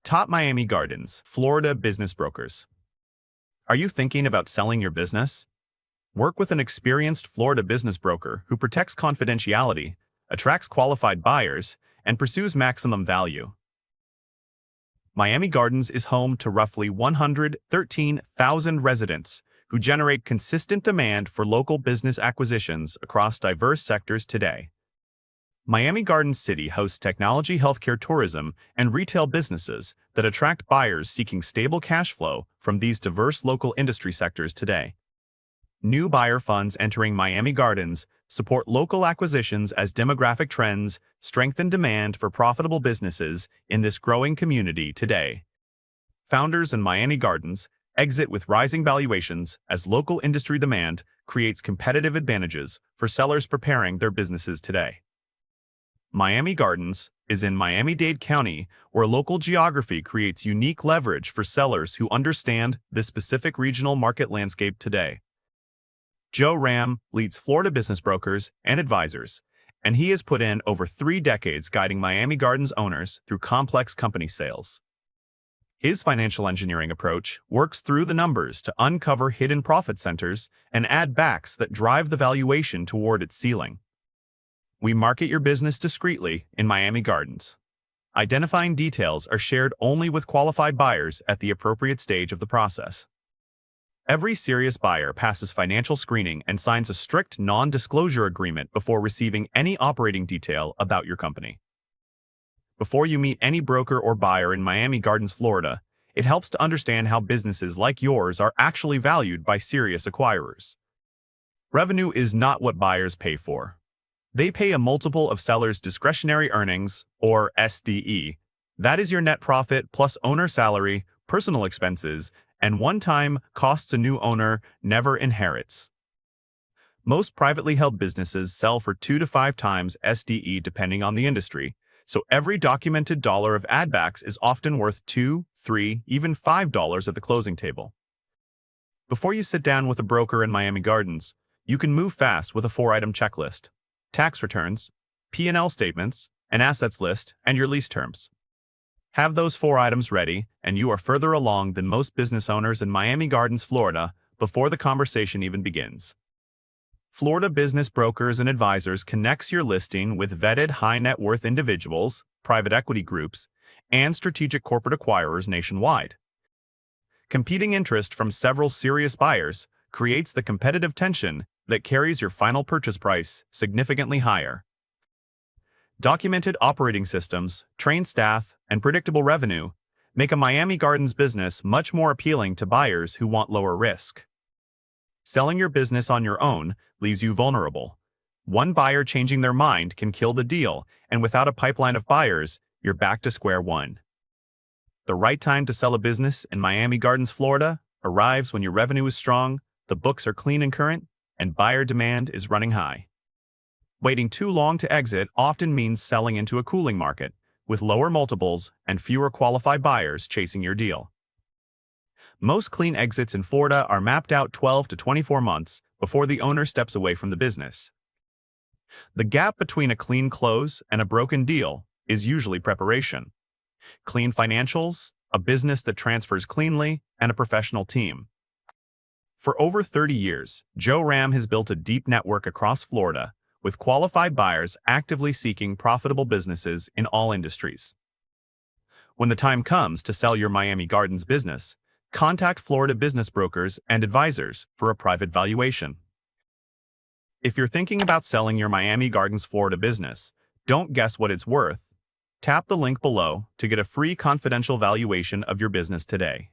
Top Miami Gardens, Florida business brokers. Are you thinking about selling your business? Work with an experienced Florida business broker who protects confidentiality, attracts qualified buyers, and pursues maximum value. Miami Gardens is home to roughly 113,000 residents who generate consistent demand for local business acquisitions across diverse sectors today. Miami Gardens City hosts technology, healthcare, tourism, and retail businesses that attract buyers seeking stable cash flow from these diverse local industry sectors today. New buyer funds entering Miami Gardens support local acquisitions as demographic trends strengthen demand for profitable businesses in this growing community today. Founders in Miami Gardens exit with rising valuations as local industry demand creates competitive advantages for sellers preparing their businesses today. Miami Gardens is in Miami-Dade County, where local geography creates unique leverage for sellers who understand the specific regional market landscape today. Joe Ram leads Florida business brokers and advisors, and he has put in over 3 decades guiding Miami Gardens owners through complex company sales. His financial engineering approach works through the numbers to uncover hidden profit centers and add backs that drive the valuation toward its ceiling. We market your business discreetly in Miami Gardens. Identifying details are shared only with qualified buyers at the appropriate stage of the process. Every serious buyer passes financial screening and signs a strict non-disclosure agreement before receiving any operating detail about your company. Before you meet any broker or buyer in Miami Gardens, Florida, it helps to understand how businesses like yours are actually valued by serious acquirers. Revenue is not what buyers pay for. They pay a multiple of sellers' discretionary earnings, or SDE. That is your net profit plus owner salary, personal expenses, and one-time costs a new owner never inherits. Most privately held businesses sell for 2 to 5 times SDE depending on the industry, so every documented dollar of add-backs is often worth $2, $3, even $5 at the closing table. Before you sit down with a broker in Miami Gardens, you can move fast with a 4-item checklist: tax returns, P&L statements, an assets list, and your lease terms. Have those 4 items ready, and you are further along than most business owners in Miami Gardens, Florida, before the conversation even begins. Florida Business Brokers and Advisors connects your listing with vetted high-net-worth individuals, private equity groups, and strategic corporate acquirers nationwide. Competing interest from several serious buyers creates the competitive tension that carries your final purchase price significantly higher. Documented operating systems, trained staff, and predictable revenue make a Miami Gardens business much more appealing to buyers who want lower risk. Selling your business on your own leaves you vulnerable. One buyer changing their mind can kill the deal, and without a pipeline of buyers, you're back to square one. The right time to sell a business in Miami Gardens, Florida, arrives when your revenue is strong, the books are clean and current, and buyer demand is running high. Waiting too long to exit often means selling into a cooling market, with lower multiples and fewer qualified buyers chasing your deal. Most clean exits in Florida are mapped out 12 to 24 months before the owner steps away from the business. The gap between a clean close and a broken deal is usually preparation. Clean financials, a business that transfers cleanly, and a professional team. For over 30 years, Joe Ram has built a deep network across Florida, with qualified buyers actively seeking profitable businesses in all industries. When the time comes to sell your Miami Gardens business, contact Florida Business Brokers and Advisors for a private valuation. If you're thinking about selling your Miami Gardens, Florida business, don't guess what it's worth. Tap the link below to get a free confidential valuation of your business today.